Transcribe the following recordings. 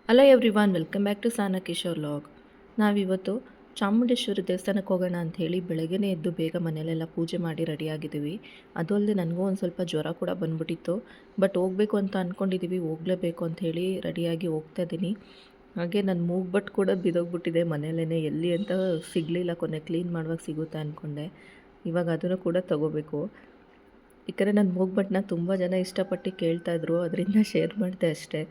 Hello everyone, welcome back to Sana Kishore log. ನಾವಿವತ್ತು ಚಾಮುಂಡೇಶ್ವರಿ ದೇವಸ್ಥಾನಕ್ಕೆ ಹೋಗೋಣ ಅಂಥೇಳಿ ಬೆಳಗ್ಗೆನೇ ಎದ್ದು ಬೇಗ ಮನೆಯಲ್ಲೆಲ್ಲ ಪೂಜೆ ಮಾಡಿ ರೆಡಿಯಾಗಿದ್ದೀವಿ. ಅದು ಅಲ್ಲದೆ ನನಗೂ ಒಂದು ಸ್ವಲ್ಪ ಜ್ವರ ಕೂಡ ಬಂದ್ಬಿಟ್ಟಿತ್ತು. ಬಟ್ ಹೋಗಬೇಕು ಅಂತ ಅಂದ್ಕೊಂಡಿದ್ದೀವಿ, ಹೋಗಲೇಬೇಕು ಅಂಥೇಳಿ ರೆಡಿಯಾಗಿ ಹೋಗ್ತಾ ಇದ್ದೀನಿ. ಹಾಗೆ ನನ್ನ ಮೂಗ್ಬಟ್ಟು ಕೂಡ ಬಿದ್ದೋಗ್ಬಿಟ್ಟಿದೆ ಮನೆಯಲ್ಲೇ, ಎಲ್ಲಿ ಅಂತ ಸಿಗಲಿಲ್ಲ. ಕೊನೆ ಕ್ಲೀನ್ ಮಾಡುವಾಗ ಸಿಗುತ್ತೆ ಅಂದ್ಕೊಂಡೆ. ಇವಾಗ ಅದನ್ನು ಕೂಡ ತೊಗೋಬೇಕು. ಯಾಕಂದರೆ ನನ್ನ ಮೂಗ್ಬಟ್ಟನ್ನ ತುಂಬ ಜನ ಇಷ್ಟಪಟ್ಟು ಕೇಳ್ತಾಯಿದ್ರು, ಅದರಿಂದ ಶೇರ್ ಮಾಡಿದೆ ಅಷ್ಟೇ.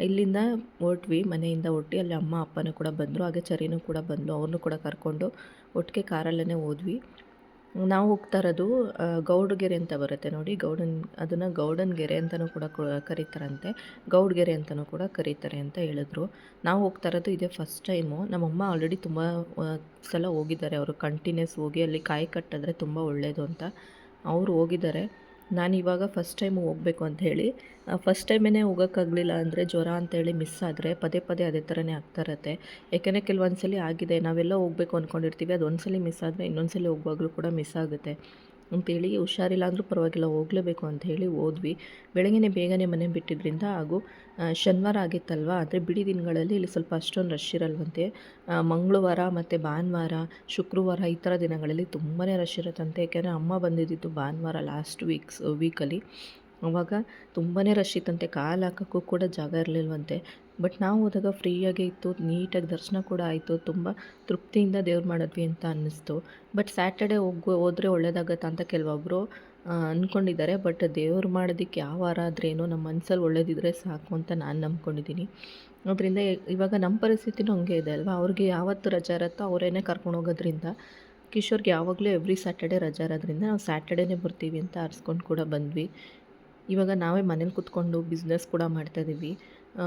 ಇಲ್ಲಿಂದ ಹೊರಟ್ವಿ, ಮನೆಯಿಂದ ಹೊರಟು ಅಲ್ಲಿ ಅಮ್ಮ ಅಪ್ಪನೂ ಕೂಡ ಬಂದರು, ಹಾಗೆ ಚರಿನೂ ಕೂಡ ಬಂದರು. ಅವ್ರನ್ನೂ ಕೂಡ ಕರ್ಕೊಂಡು ಒಟ್ಟಿಗೆ ಕಾರಲ್ಲೇ ಹೋದ್ವಿ. ನಾವು ಹೋಗ್ತಾ ಇರೋದು ಗೌಡಗೆರೆ ಅಂತ ಬರುತ್ತೆ ನೋಡಿ, ಅದನ್ನು ಗೌಡನಗೆರೆ ಅಂತಲೂ ಕೂಡ ಕರೀತಾರಂತೆ, ಗೌಡಗೆರೆ ಅಂತಲೂ ಕೂಡ ಕರೀತಾರೆ ಅಂತ ಹೇಳಿದ್ರು. ನಾವು ಹೋಗ್ತಾ ಇರೋದು ಇದೇ ಫಸ್ಟ್ ಟೈಮು. ನಮ್ಮಮ್ಮ ಆಲ್ರೆಡಿ ತುಂಬ ಸಲ ಹೋಗಿದ್ದಾರೆ. ಅವರು ಕಂಟಿನ್ಯೂಸ್ ಹೋಗಿ ಅಲ್ಲಿ ಕಾಯಿ ಕಟ್ಟಿದ್ರೆ ತುಂಬ ಒಳ್ಳೆಯದು ಅಂತ ಅವರು ಹೋಗಿದ್ದಾರೆ. ನಾನಿವಾಗ ಫಸ್ಟ್ ಟೈಮ್ ಹೋಗಬೇಕು ಅಂತ ಹೇಳಿ, ಫಸ್ಟ್ ಟೈಮೇ ಹೋಗೋಕ್ಕಾಗಲಿಲ್ಲ ಅಂದರೆ ಜ್ವರ ಅಂತೇಳಿ ಮಿಸ್ ಆದರೆ ಪದೇ ಪದೇ ಅದೇ ಥರನೇ ಆಗ್ತಾ ಇರುತ್ತೆ. ಯಾಕೆಂದರೆ ಕೆಲವೊಂದು ಸಲ ಆಗಿದೆ, ನಾವೆಲ್ಲ ಹೋಗಬೇಕು ಅಂದ್ಕೊಂಡಿರ್ತೀವಿ, ಅದು ಒಂದು ಸಲ ಮಿಸ್ ಆದರೆ ಇನ್ನೊಂದು ಸಲ ಹೋಗುವಾಗಲೂ ಕೂಡ ಮಿಸ್ ಆಗುತ್ತೆ ಅಂಥೇಳಿ, ಹುಷಾರಿಲ್ಲ ಅಂದರೂ ಪರವಾಗಿಲ್ಲ ಹೋಗಲೇಬೇಕು ಅಂತ ಹೇಳಿ ಹೋದ್ವಿ. ಬೆಳಗ್ಗೆ ಬೇಗನೆ ಮನೆ ಬಿಟ್ಟಿದ್ದರಿಂದ, ಹಾಗೂ ಶನಿವಾರ ಆಗಿತ್ತಲ್ವ, ಅಂದರೆ ಬಿಡಿ ದಿನಗಳಲ್ಲಿ ಇಲ್ಲಿ ಸ್ವಲ್ಪ ಅಷ್ಟೊಂದು ರಶ್ ಇರಲ್ವಂತೆ. ಮಂಗಳವಾರ ಮತ್ತು ಭಾನುವಾರ, ಶುಕ್ರವಾರ ಈ ಥರ ದಿನಗಳಲ್ಲಿ ತುಂಬಾ ರಶ್ ಇರುತ್ತಂತೆ. ಯಾಕೆಂದರೆ ಅಮ್ಮ ಬಂದಿದ್ದಿದ್ದು ಭಾನುವಾರ ಲಾಸ್ಟ್ ವೀಕಲ್ಲಿ. ಆವಾಗ ತುಂಬಾ ರಶ್ ಇತ್ತಂತೆ, ಕಾಲು ಹಾಕೋಕ್ಕೂ ಕೂಡ ಜಾಗ ಇರಲಿಲ್ವಂತೆ. ಬಟ್ ನಾವು ಹೋದಾಗ ಫ್ರೀಯಾಗೇ ಇತ್ತು, ನೀಟಾಗಿ ದರ್ಶನ ಕೂಡ ಆಯಿತು, ತುಂಬ ತೃಪ್ತಿಯಿಂದ ದೇವ್ರು ಮಾಡಿದ್ವಿ ಅಂತ ಅನ್ನಿಸ್ತು. ಬಟ್ ಸ್ಯಾಟರ್ಡೆ ಹೋದರೆ ಒಳ್ಳೇದಾಗತ್ತೆ ಅಂತ ಕೆಲವೊಬ್ಬರು ಅಂದ್ಕೊಂಡಿದ್ದಾರೆ. ಬಟ್ ದೇವ್ರು ಮಾಡೋದಕ್ಕೆ ಯಾವ ವಾರ ಆದ್ರೇನು ನಮ್ಮ ಮನಸ್ಸಲ್ಲಿ ಒಳ್ಳೇದಿದ್ರೆ ಸಾಕು ಅಂತ ನಾನು ನಂಬ್ಕೊಂಡಿದ್ದೀನಿ. ಅದರಿಂದ ಇವಾಗ ನಮ್ಮ ಪರಿಸ್ಥಿತಿನೂ ಹಂಗೆ ಇದೆ ಅಲ್ವಾ, ಅವ್ರಿಗೆ ಯಾವತ್ತು ರಜಾ ಇರುತ್ತೋ ಅವರೇನೆ ಕರ್ಕೊಂಡು ಹೋಗೋದ್ರಿಂದ, ಕಿಶೋರ್ಗೆ ಯಾವಾಗಲೂ ಎವ್ರಿ ಸ್ಯಾಟರ್ಡೆ ರಜಾ ಇರೋದ್ರಿಂದ ನಾವು ಸ್ಯಾಟರ್ಡೇನೇ ಬರ್ತೀವಿ ಅಂತ ಆರಿಸ್ಕೊಂಡು ಕೂಡ ಬಂದ್ವಿ. ಇವಾಗ ನಾವೇ ಮನೇಲಿ ಕೂತ್ಕೊಂಡು ಬಿಸ್ನೆಸ್ ಕೂಡ ಮಾಡ್ತಾಯಿದ್ದೀವಿ,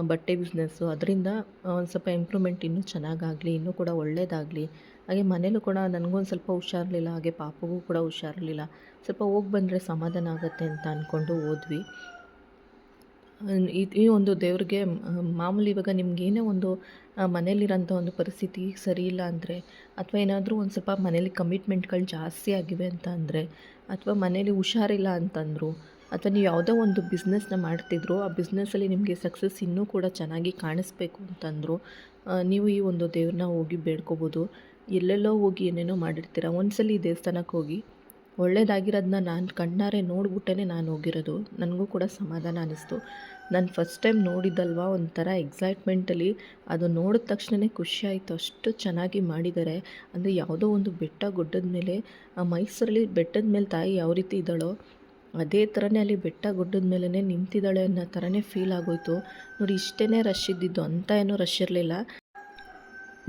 ಬಟ್ಟೆ ಬಿಸ್ನೆಸ್ಸು. ಅದರಿಂದ ಒಂದು ಸ್ವಲ್ಪ ಇಂಪ್ರೂವ್ಮೆಂಟ್ ಇನ್ನೂ ಚೆನ್ನಾಗಾಗಲಿ, ಇನ್ನೂ ಕೂಡ ಒಳ್ಳೆಯದಾಗಲಿ. ಹಾಗೆ ಮನೇಲೂ ಕೂಡ ನನಗೊಂದು ಸ್ವಲ್ಪ ಹುಷಾರಿರಲಿಲ್ಲ, ಹಾಗೆ ಪಾಪಗೂ ಕೂಡ ಹುಷಾರಿರಲಿಲ್ಲ. ಸ್ವಲ್ಪ ಹೋಗಿ ಬಂದರೆ ಸಮಾಧಾನ ಆಗುತ್ತೆ ಅಂತ ಅಂದ್ಕೊಂಡು ಹೋದ್ವಿ. ಈ ಒಂದು ದೇವ್ರಿಗೆ ಮಾಮೂಲಿ ಇವಾಗ ನಿಮಗೇನೇ ಒಂದು ಮನೇಲಿರೋಂಥ ಒಂದು ಪರಿಸ್ಥಿತಿ ಸರಿ ಇಲ್ಲ ಅಂದರೆ, ಅಥವಾ ಏನಾದರೂ ಒಂದು ಸ್ವಲ್ಪ ಮನೇಲಿ ಕಮಿಟ್ಮೆಂಟ್ಗಳು ಜಾಸ್ತಿ ಆಗಿವೆ ಅಂತ ಅಂದರೆ, ಅಥವಾ ಮನೇಲಿ ಹುಷಾರಿಲ್ಲ ಅಂತಂದರು, ಅಥವಾ ನೀವು ಯಾವುದೋ ಒಂದು ಬಿಸ್ನೆಸ್ನ ಮಾಡ್ತಿದ್ರು, ಆ ಬಿಸ್ನೆಸ್ಸಲ್ಲಿ ನಿಮಗೆ ಸಕ್ಸಸ್ ಇನ್ನೂ ಕೂಡ ಚೆನ್ನಾಗಿ ಕಾಣಿಸ್ಬೇಕು ಅಂತಂದರು, ನೀವು ಈ ಒಂದು ದೇವ್ರನ್ನ ಹೋಗಿ ಬೇಡ್ಕೋಬೋದು. ಎಲ್ಲೆಲ್ಲೋ ಹೋಗಿ ಏನೇನೋ ಮಾಡಿರ್ತೀರ, ಒಂದ್ಸಲ ಈ ದೇವಸ್ಥಾನಕ್ಕೆ ಹೋಗಿ ಒಳ್ಳೇದಾಗಿರೋದನ್ನ ನಾನು ಕಣ್ಣಾರೆ ನೋಡ್ಬಿಟ್ಟೇ ನಾನು ಹೋಗಿರೋದು. ನನಗೂ ಕೂಡ ಸಮಾಧಾನ ಅನ್ನಿಸ್ತು. ನಾನು ಫಸ್ಟ್ ಟೈಮ್ ನೋಡಿದ್ದಲ್ವ, ಒಂಥರ ಎಕ್ಸೈಟ್ಮೆಂಟಲ್ಲಿ ಅದು ನೋಡಿದ ತಕ್ಷಣವೇ ಖುಷಿಯಾಯಿತು. ಅಷ್ಟು ಚೆನ್ನಾಗಿ ಮಾಡಿದ್ದಾರೆ. ಅಂದರೆ ಯಾವುದೋ ಒಂದು ಬೆಟ್ಟ ಗುಡ್ಡದ ಮೇಲೆ, ಮೈಸೂರಲ್ಲಿ ಬೆಟ್ಟದ ಮೇಲೆ ತಾಯಿ ಯಾವ ರೀತಿ ಇದ್ದಾಳೋ ಅದೇ ಥರನೇ ಅಲ್ಲಿ ಬೆಟ್ಟ ಗುಡ್ಡದ ಮೇಲೇ ನಿಂತಿದ್ದಾಳೆ ಅನ್ನೋ ಥರನೇ ಫೀಲ್ ಆಗೋಯಿತು. ನೋಡಿ, ಇಷ್ಟೇ ರಶ್ ಇದ್ದಿದ್ದು, ಅಂತ ಏನೂ ರಶ್ ಇರಲಿಲ್ಲ.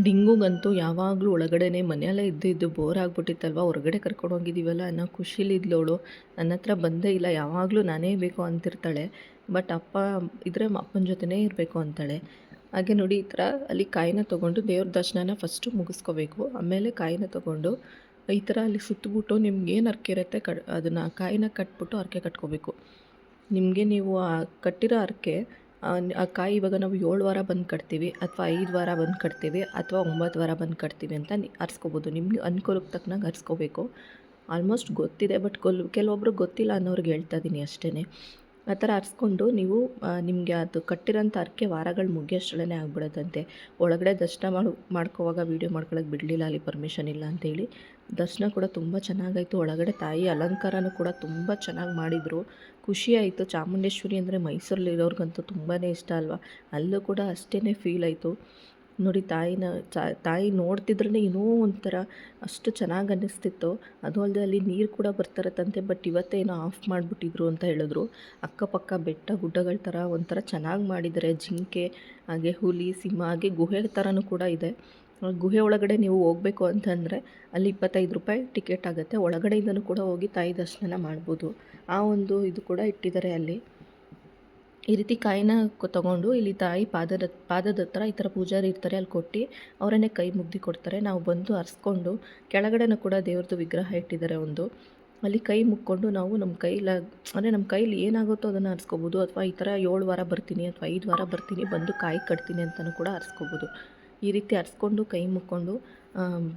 ಡಿಂಗುಗಂತೂ ಯಾವಾಗಲೂ ಒಳಗಡೆನೇ, ಮನೆಯಲ್ಲೇ ಇದ್ದು ಬೋರ್ ಆಗಿಬಿಟ್ಟಿತ್ತಲ್ವ, ಹೊರಗಡೆ ಕರ್ಕೊಂಡು ಹೋಗಿದ್ದೀವಲ್ಲ ಅನ್ನೋ ಖುಷಿಲಿದ್ಲವಳು. ನನ್ನ ಹತ್ರ ಬಂದೇ ಇಲ್ಲ, ಯಾವಾಗಲೂ ನಾನೇ ಬೇಕು ಅಂತಿರ್ತಾಳೆ. ಬಟ್ ಅಪ್ಪ ಇದ್ದರೆ ಅಪ್ಪನ ಜೊತೆನೇ ಇರಬೇಕು ಅಂತಾಳೆ. ಹಾಗೆ ನೋಡಿ, ಈ ಥರ ಅಲ್ಲಿ ಕಾಯಿನ ತೊಗೊಂಡು ದೇವ್ರ ದರ್ಶನನ ಫಸ್ಟು ಮುಗಿಸ್ಕೋಬೇಕು. ಆಮೇಲೆ ಕಾಯಿನ ತೊಗೊಂಡು ಈ ಥರ ಅಲ್ಲಿ ಸುತ್ತಬಿಟ್ಟು ನಿಮ್ಗೇನು ಹರಕೆ ಇರುತ್ತೆ ಅದನ್ನು ಕಾಯಿನ ಕಟ್ಬಿಟ್ಟು ಹರಕೆ ಕಟ್ಕೋಬೇಕು. ನಿಮಗೆ ನೀವು ಕಟ್ಟಿರೋ ಹರಕೆ, ಆ ಕಾಯಿ ಇವಾಗ ನಾವು 7 ವಾರ ಬಂದು ಕಟ್ತೀವಿ, ಅಥವಾ 5 ವಾರ ಬಂದು ಕಟ್ತೀವಿ, ಅಥವಾ 9 ವಾರ ಬಂದು ಕಟ್ತೀವಿ ಅಂತ ಹರಿಸ್ಕೋಬೋದು. ನಿಮ್ಗೆ ಅನುಕೂಲಕ್ಕೆ ತಕ್ಕನಾಗಿ ಹರಿಸ್ಕೋಬೇಕು. ಆಲ್ಮೋಸ್ಟ್ ಗೊತ್ತಿದೆ, ಬಟ್ ಕೆಲವೊಬ್ರು ಗೊತ್ತಿಲ್ಲ ಅನ್ನೋರಿಗೆ ಹೇಳ್ತಾ ಇದ್ದೀನಿ ಅಷ್ಟೇ. ಆ ಥರ ಹರಿಸ್ಕೊಂಡು ನೀವು ನಿಮಗೆ ಅದು ಕಟ್ಟಿರೋಂಥ ಹರಕೆ ವಾರಗಳು ಮುಗಿಯೋಷ್ಟರಲ್ಲೇ ಆಗಿಬಿಡತ್ತಂತೆ. ಒಳಗಡೆ ದರ್ಶನ ಮಾಡ್ಕೋವಾಗ ವೀಡಿಯೋ ಮಾಡ್ಕೊಳಕ್ಕೆ ಬಿಡಲಿಲ್ಲ, ಅಲ್ಲಿ ಪರ್ಮಿಷನ್ ಇಲ್ಲ ಅಂತೇಳಿ. ದರ್ಶನ ಕೂಡ ತುಂಬ ಚೆನ್ನಾಗಾಯಿತು. ಒಳಗಡೆ ತಾಯಿ ಅಲಂಕಾರನೂ ಕೂಡ ತುಂಬ ಚೆನ್ನಾಗಿ ಮಾಡಿದರು. ಖುಷಿಯಾಯಿತು. ಚಾಮುಂಡೇಶ್ವರಿ ಅಂದರೆ ಮೈಸೂರಲ್ಲಿರೋರ್ಗಂತೂ ತುಂಬಾ ಇಷ್ಟ ಅಲ್ವಾ, ಅಲ್ಲೂ ಕೂಡ ಅಷ್ಟೇ ಫೀಲ್ ಆಯಿತು. ನೋಡಿ, ತಾಯಿ ನೋಡ್ತಿದ್ರೇ ಏನೋ ಒಂಥರ ಅಷ್ಟು ಚೆನ್ನಾಗಿ ಅನ್ನಿಸ್ತಿತ್ತು. ಅದು ಅಲ್ಲದೆ ಅಲ್ಲಿ ನೀರು ಕೂಡ ಬರ್ತಾರತ್ತಂತೆ, ಬಟ್ ಇವತ್ತೇನೋ ಆಫ್ ಮಾಡಿಬಿಟ್ಟಿದ್ರು ಅಂತ ಹೇಳಿದ್ರು. ಅಕ್ಕಪಕ್ಕ ಬೆಟ್ಟ ಗುಡ್ಡಗಳ ಥರ ಒಂಥರ ಚೆನ್ನಾಗಿ ಮಾಡಿದ್ದಾರೆ. ಜಿಂಕೆ, ಹಾಗೆ ಹುಲಿ, ಸಿಂಹ, ಹಾಗೆ ಗುಹೆ ಥರನೂ ಕೂಡ ಇದೆ. ಗುಹೆ ಒಳಗಡೆ ನೀವು ಹೋಗಬೇಕು ಅಂತಂದರೆ ಅಲ್ಲಿ 25 ರೂಪಾಯಿ ಟಿಕೆಟ್ ಆಗುತ್ತೆ. ಒಳಗಡೆಯಿಂದನೂ ಕೂಡ ಹೋಗಿ ತಾಯಿ ದರ್ಶನ ಮಾಡ್ಬೋದು. ಆ ಒಂದು ಇದು ಕೂಡ ಇಟ್ಟಿದ್ದಾರೆ ಅಲ್ಲಿ. ಈ ರೀತಿ ಕಾಯಿನ ತೊಗೊಂಡು ಇಲ್ಲಿ ತಾಯಿ ಪಾದದ ಹತ್ರ ಈ ಥರ ಪೂಜಾರಿ ಇರ್ತಾರೆ, ಅಲ್ಲಿ ಕೊಟ್ಟು ಅವರನ್ನೇ ಕೈ ಮುಗ್ದು ಕೊಡ್ತಾರೆ. ನಾವು ಬಂದು ಹರಿಸ್ಕೊಂಡು, ಕೆಳಗಡೆನೂ ಕೂಡ ದೇವ್ರದ್ದು ವಿಗ್ರಹ ಇಟ್ಟಿದ್ದಾರೆ ಒಂದು, ಅಲ್ಲಿ ಕೈ ಮುಕ್ಕೊಂಡು ನಾವು ನಮ್ಮ ಕೈಲಿ ಏನಾಗುತ್ತೋ ಅದನ್ನು ಹರಿಸ್ಕೋಬೋದು. ಅಥವಾ ಈ ಥರ 7 ವಾರ ಬರ್ತೀನಿ ಅಥವಾ 5 ವಾರ ಬರ್ತೀನಿ, ಬಂದು ಕಾಯಿ ಕಟ್ತೀನಿ ಅಂತಲೂ ಕೂಡ ಹರಿಸ್ಕೋಬೋದು. ಈ ರೀತಿ ಹರಿಸ್ಕೊಂಡು ಕೈ ಮುಕ್ಕೊಂಡು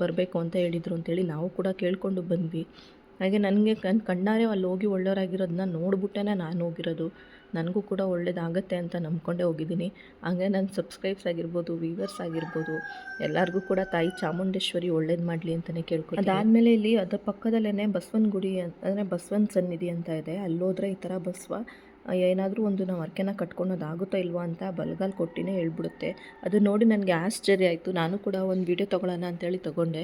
ಬರಬೇಕು ಅಂತ ಹೇಳಿದರು ಅಂತೇಳಿ ನಾವು ಕೂಡ ಕೇಳಿಕೊಂಡು ಬಂದ್ವಿ. ಹಾಗೆ ನನಗೆ ಕಣ್ಣಾರೆ ಅಲ್ಲಿ ಹೋಗಿ ಒಳ್ಳೆಯವರಾಗಿರೋದನ್ನ ನೋಡ್ಬಿಟ್ಟೇ ನಾನು ಹೋಗಿರೋದು. ನನಗೂ ಕೂಡ ಒಳ್ಳೇದಾಗತ್ತೆ ಅಂತ ನಂಬ್ಕೊಂಡೇ ಹೋಗಿದ್ದೀನಿ. ಹಾಗೆ ನನ್ನ ಸಬ್ಸ್ಕ್ರೈಬ್ಸ್ ಆಗಿರ್ಬೋದು, ವ್ಯೂವರ್ಸ್ ಆಗಿರ್ಬೋದು, ಎಲ್ಲರಿಗೂ ಕೂಡ ತಾಯಿ ಚಾಮುಂಡೇಶ್ವರಿ ಒಳ್ಳೇದು ಮಾಡಲಿ ಅಂತಲೇ ಕೇಳ್ಕೊತೀನಿ. ಅದಾದಮೇಲೆ ಇಲ್ಲಿ ಅದರ ಪಕ್ಕದಲ್ಲೇ ಬಸವನ ಗುಡಿ ಅಂದರೆ ಬಸವನ ಸನ್ನಿಧಿ ಅಂತ ಇದೆ. ಅಲ್ಲೋದ್ರೆ ಈ ಥರ ಬಸವ ಏನಾದರೂ ಒಂದು ನಾವು ಹರಕೆನ ಕಟ್ಕೊಳೋದಾಗುತ್ತೋ ಇಲ್ವೋ ಅಂತ ಬಲಗಾಲು ಕೊಟ್ಟಿನೇ ಹೇಳ್ಬಿಡುತ್ತೆ. ಅದು ನೋಡಿ ನನಗೆ ಆಶ್ಚರ್ಯ ಆಯಿತು. ನಾನು ಕೂಡ ಒಂದು ವಿಡಿಯೋ ತೊಗೊಳ್ಳೋಣ ಅಂತೇಳಿ ತೊಗೊಂಡೆ.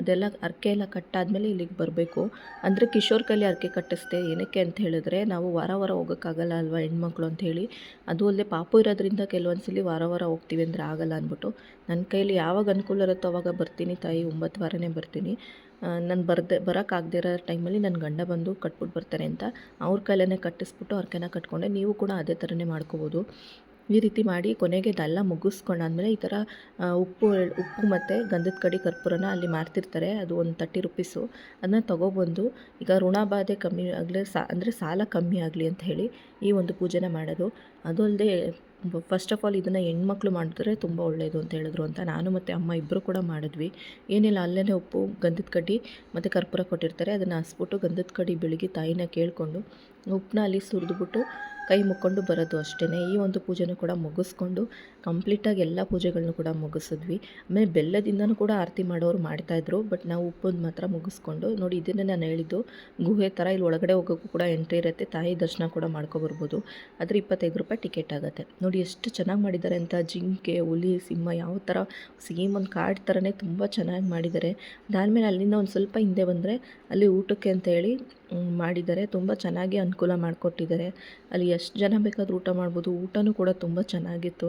ಅದೆಲ್ಲ ಹರಕೆ ಎಲ್ಲ ಕಟ್ಟಾದಮೇಲೆ ಇಲ್ಲಿಗೆ ಬರಬೇಕು. ಅಂದರೆ ಕಿಶೋರ್ ಕೈಲಿ ಹರಕೆ ಕಟ್ಟಿಸ್ದೆ. ಏನಕ್ಕೆ ಅಂತ ಹೇಳಿದ್ರೆ ನಾವು ವಾರ ವಾರ ಹೋಗೋಕ್ಕಾಗಲ್ಲ ಅಲ್ವಾ ಹೆಣ್ಮಕ್ಳು ಅಂಥೇಳಿ. ಅದು ಅಲ್ಲದೆ ಪಾಪು ಇರೋದ್ರಿಂದ ಕೆಲವೊಂದು ಸಲ ವಾರ ವಾರ ಹೋಗ್ತೀವಿ ಅಂದರೆ ಆಗಲ್ಲ ಅಂದ್ಬಿಟ್ಟು ನನ್ನ ಕೈಲಿ ಯಾವಾಗ ಅನುಕೂಲ ಇರುತ್ತೋ ಅವಾಗ ಬರ್ತೀನಿ ತಾಯಿ. 9 ವಾರನೇ ಬರ್ತೀನಿ. ನಾನು ಬರೋಕ್ಕಾಗದೇ ಇರೋ ಟೈಮಲ್ಲಿ ನನ್ನ ಗಂಡ ಬಂದು ಕಟ್ಬಿಟ್ಟು ಬರ್ತಾರೆ ಅಂತ ಅವ್ರ ಕೈಲೇ ಕಟ್ಟಿಸ್ಬಿಟ್ಟು ಹರಕೆನ ಕಟ್ಕೊಂಡೆ. ನೀವು ಕೂಡ ಅದೇ ಥರನೇ ಮಾಡ್ಕೋಬೋದು. ಈ ರೀತಿ ಮಾಡಿ ಕೊನೆಗೆ ಇದೆಲ್ಲ ಮುಗಿಸ್ಕೊಂಡಾದ್ಮೇಲೆ ಈ ಥರ ಉಪ್ಪು ಮತ್ತು ಗಂಧದ ಕಡ್ಡಿ ಕರ್ಪೂರನ ಅಲ್ಲಿ ಮಾರ್ತಿರ್ತಾರೆ. ಅದು ಒಂದು 30 ರುಪೀಸು. ಅದನ್ನ ತೊಗೊಬಂದು ಈಗ ಋಣಬಾಧೆ ಕಮ್ಮಿ ಆಗಲಿ ಅಂದರೆ ಸಾಲ ಕಮ್ಮಿ ಆಗಲಿ ಅಂತ ಹೇಳಿ ಈ ಒಂದು ಪೂಜೆನ ಮಾಡೋದು. ಅದು ಅಲ್ಲದೆ ಫಸ್ಟ್ ಆಫ್ ಆಲ್ ಇದನ್ನು ಹೆಣ್ಮಕ್ಳು ಮಾಡಿದ್ರೆ ತುಂಬ ಒಳ್ಳೆಯದು ಅಂತ ಹೇಳಿದ್ರು ಅಂತ ನಾನು ಮತ್ತು ಅಮ್ಮ ಇಬ್ಬರು ಕೂಡ ಮಾಡಿದ್ವಿ. ಏನಿಲ್ಲ, ಅಲ್ಲೇ ಉಪ್ಪು, ಗಂಧದ ಕಡ್ಡಿ ಮತ್ತು ಕರ್ಪೂರ ಕೊಟ್ಟಿರ್ತಾರೆ. ಅದನ್ನು ಹಸ್ಬಿಟ್ಟು ಗಂಧದ ಕಡ್ಡಿ ಬೆಳಗ್ಗೆ ತಾಯಿನ ಕೇಳಿಕೊಂಡು ಉಪ್ಪನ್ನ ಅಲ್ಲಿ ಸುರಿದ್ಬಿಟ್ಟು ಕೈ ಮುಕ್ಕೊಂಡು ಬರೋದು ಅಷ್ಟೇ. ಈ ಒಂದು ಪೂಜೆನೂ ಕೂಡ ಮುಗಿಸ್ಕೊಂಡು ಕಂಪ್ಲೀಟಾಗಿ ಎಲ್ಲ ಪೂಜೆಗಳನ್ನೂ ಕೂಡ ಮುಗಿಸಿದ್ವಿ. ಆಮೇಲೆ ಬೆಲ್ಲದಿಂದನೂ ಕೂಡ ಆರತಿ ಮಾಡೋರು ಮಾಡ್ತಾಯಿದ್ರು. ಬಟ್ ನಾವು ಉಪ್ಪದ್ದು ಮಾತ್ರ ಮುಗಿಸ್ಕೊಂಡು ನೋಡಿ. ಇದನ್ನೇ ನಾನು ಹೇಳಿದ್ದು, ಗುಹೆ ಥರ ಇಲ್ಲಿ ಒಳಗಡೆ ಹೋಗೋಕ್ಕೂ ಕೂಡ ಎಂಟ್ರಿ ಇರುತ್ತೆ. ತಾಯಿ ದರ್ಶನ ಕೂಡ ಮಾಡ್ಕೊಬರ್ಬೋದು. ಆದರೆ 25 ರೂಪಾಯಿ ಟಿಕೆಟ್ ಆಗುತ್ತೆ. ನೋಡಿ ಎಷ್ಟು ಚೆನ್ನಾಗಿ ಮಾಡಿದ್ದಾರೆ ಅಂತ. ಜಿಂಕೆ, ಹುಲಿ, ಸಿಂಹ ಯಾವ ಥರ ಸೇಮ್ ಒಂದು ಕಾಡು ಥರನೇ ತುಂಬ ಚೆನ್ನಾಗಿ ಮಾಡಿದ್ದಾರೆ. ಅದಾದಮೇಲೆ ಅಲ್ಲಿಂದ ಒಂದು ಸ್ವಲ್ಪ ಹಿಂದೆ ಬಂದರೆ ಅಲ್ಲಿ ಊಟಕ್ಕೆ ಅಂತೇಳಿ ಮಾಡಿದ್ದಾರೆ. ತುಂಬ ಚೆನ್ನಾಗಿ ಅನುಕೂಲ ಮಾಡಿಕೊಟ್ಟಿದ್ದಾರೆ. ಅಲ್ಲಿ ಎಷ್ಟು ಜನ ಬೇಕಾದರೂ ಊಟ ಮಾಡ್ಬೋದು. ಊಟನೂ ಕೂಡ ತುಂಬ ಚೆನ್ನಾಗಿತ್ತು.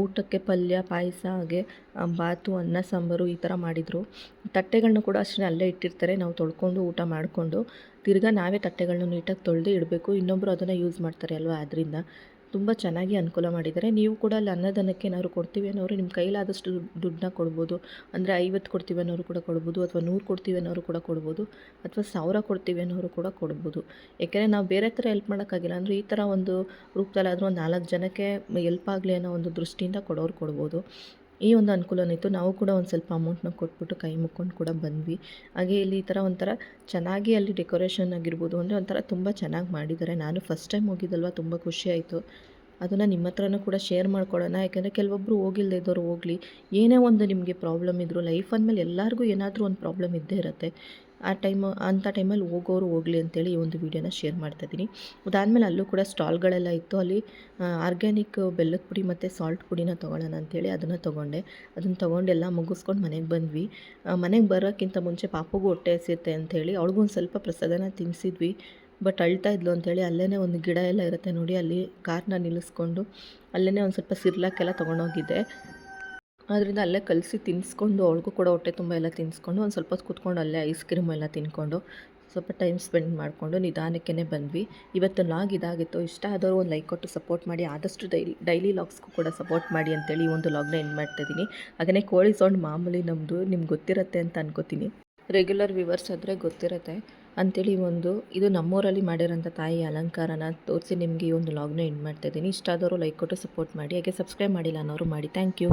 ಊಟಕ್ಕೆ ಪಲ್ಯ, ಪಾಯಸ, ಹಾಗೆ ಬಾತು, ಅನ್ನ, ಸಾಂಬಾರು ಈ ಥರ ಮಾಡಿದರು. ತಟ್ಟೆಗಳನ್ನೂ ಕೂಡ ಅಷ್ಟೇ ಅಲ್ಲೇ ಇಟ್ಟಿರ್ತಾರೆ. ನಾವು ತೊಳ್ಕೊಂಡು ಊಟ ಮಾಡಿಕೊಂಡು ತಿರ್ಗಾ ನಾವೇ ತಟ್ಟೆಗಳನ್ನ ನೀಟಾಗಿ ತೊಳೆದು ಇಡಬೇಕು. ಇನ್ನೊಬ್ಬರು ಅದನ್ನು ಯೂಸ್ ಮಾಡ್ತಾರೆ ಅಲ್ವಾ, ಆದ್ದರಿಂದ ತುಂಬ ಚೆನ್ನಾಗಿ ಅನುಕೂಲ ಮಾಡಿದ್ದಾರೆ. ನೀವು ಕೂಡ ಅಲ್ಲಿ ಅನ್ನದಾನಕ್ಕೆ ಏನಾದ್ರು ಕೊಡ್ತೀವಿ ಅನ್ನೋರು ನಿಮ್ಮ ಕೈಲಾದಷ್ಟು ದುಡ್ಡನ್ನ ಕೊಡ್ಬೋದು. ಅಂದರೆ 50 ಕೊಡ್ತೀವಿ ಅನ್ನೋರು ಕೂಡ ಕೊಡ್ಬೋದು, ಅಥವಾ 100 ಕೊಡ್ತೀವಿ ಅನ್ನೋರು ಕೂಡ ಕೊಡ್ಬೋದು, ಅಥವಾ 1000 ಕೊಡ್ತೀವಿ ಅನ್ನೋರು ಕೂಡ ಕೊಡ್ಬೋದು. ಏಕೆಂದರೆ ನಾವು ಬೇರೆ ಥರ ಹೆಲ್ಪ್ ಮಾಡೋಕ್ಕಾಗಿಲ್ಲ ಅಂದರೆ ಈ ಥರ ಒಂದು ರೂಪದಲ್ಲಾದರೂ ಒಂದು 4 ಜನಕ್ಕೆ ಹೆಲ್ಪ್ ಆಗಲಿ ಅನ್ನೋ ಒಂದು ದೃಷ್ಟಿಯಿಂದ ಕೊಡೋರು ಕೊಡ್ಬೋದು. ಈ ಒಂದು ಅನುಕೂಲನಿತ್ತು. ನಾವು ಕೂಡ ಒಂದು ಸ್ವಲ್ಪ ಅಮೌಂಟ್ನ ಕೊಟ್ಬಿಟ್ಟು ಕೈ ಮುಕ್ಕೊಂಡು ಕೂಡ ಬಂದ್ವಿ. ಹಾಗೆ ಇಲ್ಲಿ ಈ ಥರ ಒಂಥರ ಚೆನ್ನಾಗಿ ಅಲ್ಲಿ ಡೆಕೋರೇಷನ್ ಆಗಿರ್ಬೋದು, ಅಂದರೆ ಒಂಥರ ತುಂಬ ಚೆನ್ನಾಗಿ ಮಾಡಿದ್ದಾರೆ. ನಾನು ಫಸ್ಟ್ ಟೈಮ್ ಹೋಗಿದ್ದಲ್ವ, ತುಂಬ ಖುಷಿಯಾಯಿತು. ಅದನ್ನು ನಿಮ್ಮ ಹತ್ರನೂ ಕೂಡ ಶೇರ್ ಮಾಡ್ಕೊಳ್ಳೋಣ. ಯಾಕೆಂದರೆ ಕೆಲವೊಬ್ಬರು ಹೋಗಿಲ್ಲದೆ ಇದ್ದವರು ಹೋಗಲಿ, ಏನೇ ಒಂದು ನಿಮಗೆ ಪ್ರಾಬ್ಲಮ್ ಇದ್ದರೂ ಲೈಫ್ ಅಂದಮೇಲೆ ಎಲ್ಲರಿಗೂ ಏನಾದರೂ ಒಂದು ಪ್ರಾಬ್ಲಮ್ ಇದ್ದೇ ಇರುತ್ತೆ. ಅಂಥ ಟೈಮಲ್ಲಿ ಹೋಗೋರು ಹೋಗಲಿ ಅಂತೇಳಿ ಈ ಒಂದು ವೀಡಿಯೋನ ಶೇರ್ ಮಾಡ್ತಾಯಿದ್ದೀನಿ. ಅದಾದಮೇಲೆ ಅಲ್ಲೂ ಕೂಡ ಸ್ಟಾಲ್ಗಳೆಲ್ಲ ಇತ್ತು. ಅಲ್ಲಿ ಆರ್ಗ್ಯಾನಿಕ್ ಬೆಲ್ಲದ ಪುಡಿ ಮತ್ತು ಸಾಲ್ಟ್ ಪುಡಿನ ತೊಗೊಳ್ಳೋಣ ಅಂಥೇಳಿ ಅದನ್ನು ತೊಗೊಂಡೆ. ಅದನ್ನು ತೊಗೊಂಡು ಎಲ್ಲ ಮುಗಿಸ್ಕೊಂಡು ಮನೆಗೆ ಬಂದ್ವಿ. ಮನೆಗೆ ಬರೋಕ್ಕಿಂತ ಮುಂಚೆ ಪಾಪುಗೂ ಹೊಟ್ಟೆ ಹಸಿಯುತ್ತೆ ಅಂಥೇಳಿ ಅವ್ಳಿಗೂ ಒಂದು ಸ್ವಲ್ಪ ಪ್ರಸಾದನ ತಿನ್ನಿಸಿದ್ವಿ. ಬಟ್ ಅಳ್ತಾ ಇದ್ಲು ಅಂಥೇಳಿ ಅಲ್ಲೇ ಒಂದು ಗಿಡ ಎಲ್ಲ ಇರುತ್ತೆ ನೋಡಿ, ಅಲ್ಲಿ ಕಾರ್ನ ನಿಲ್ಲಿಸ್ಕೊಂಡು ಅಲ್ಲೇ ಒಂದು ಸ್ವಲ್ಪ ಸಿರ್ಲಾಕೆಲ್ಲ ತೊಗೊಂಡೋಗಿದ್ದೆ. ಆದ್ದರಿಂದ ಅಲ್ಲೇ ಕಲಸಿ ತಿನ್ನಿಸ್ಕೊಂಡು ಅವ್ಳಿಗೂ ಕೂಡ ಹೊಟ್ಟೆ ತುಂಬ ಎಲ್ಲ ತಿನ್ನಿಸ್ಕೊಂಡು ಒಂದು ಸ್ವಲ್ಪ ಹೊತ್ತು ಕೂತ್ಕೊಂಡು ಅಲ್ಲೇ ಐಸ್ ಕ್ರೀಮ್ ಎಲ್ಲ ತಿನ್ಕೊಂಡು ಸ್ವಲ್ಪ ಟೈಮ್ ಸ್ಪೆಂಡ್ ಮಾಡಿಕೊಂಡು ನಿಧಾನಕ್ಕೇ ಬಂದ್ವಿ. ಇವತ್ತು ಲಾಗ್ ಇದಾಗಿತ್ತು. ಇಷ್ಟ ಆದವರು ಒಂದು ಲೈಕ್ ಕೊಟ್ಟು ಸಪೋರ್ಟ್ ಮಾಡಿ. ಆದಷ್ಟು ಡೈಲಿ ಲಾಗ್ಸ್ಗೂ ಕೂಡ ಸಪೋರ್ಟ್ ಮಾಡಿ ಅಂತೇಳಿ ಈ ಒಂದು ಲಾಗ್ನ ಎಂಡ್ ಮಾಡ್ತಾಯಿದ್ದೀನಿ. ಹಾಗೆಯೇ ಕೋಳಿ ಸೌಂಡ್ ಮಾಮೂಲಿ ನಮ್ಮದು, ನಿಮ್ಗೆ ಗೊತ್ತಿರುತ್ತೆ ಅಂತ ಅನ್ಕೋತೀನಿ. ರೆಗ್ಯುಲರ್ ವ್ಯೂವರ್ಸ್ ಆದರೆ ಗೊತ್ತಿರುತ್ತೆ ಅಂಥೇಳಿ ಇದು ನಮ್ಮೂರಲ್ಲಿ ಮಾಡಿರೋಂಥ ತಾಯಿ ಅಲಂಕಾರನ ತೋರಿಸಿ ನಿಮಗೆ ಈ ಒಂದು ಲಾಗ್ನ ಎಂಡ್ ಮಾಡ್ತಾಯಿದ್ದೀನಿ. ಇಷ್ಟ ಆದವರು ಲೈಕ್ ಕೊಟ್ಟು ಸಪೋರ್ಟ್ ಮಾಡಿ. ಹಾಗೆ ಸಬ್ಸ್ಕ್ರೈಬ್ ಮಾಡಿಲ್ಲ ಅನ್ನೋರು ಮಾಡಿ. Thank you.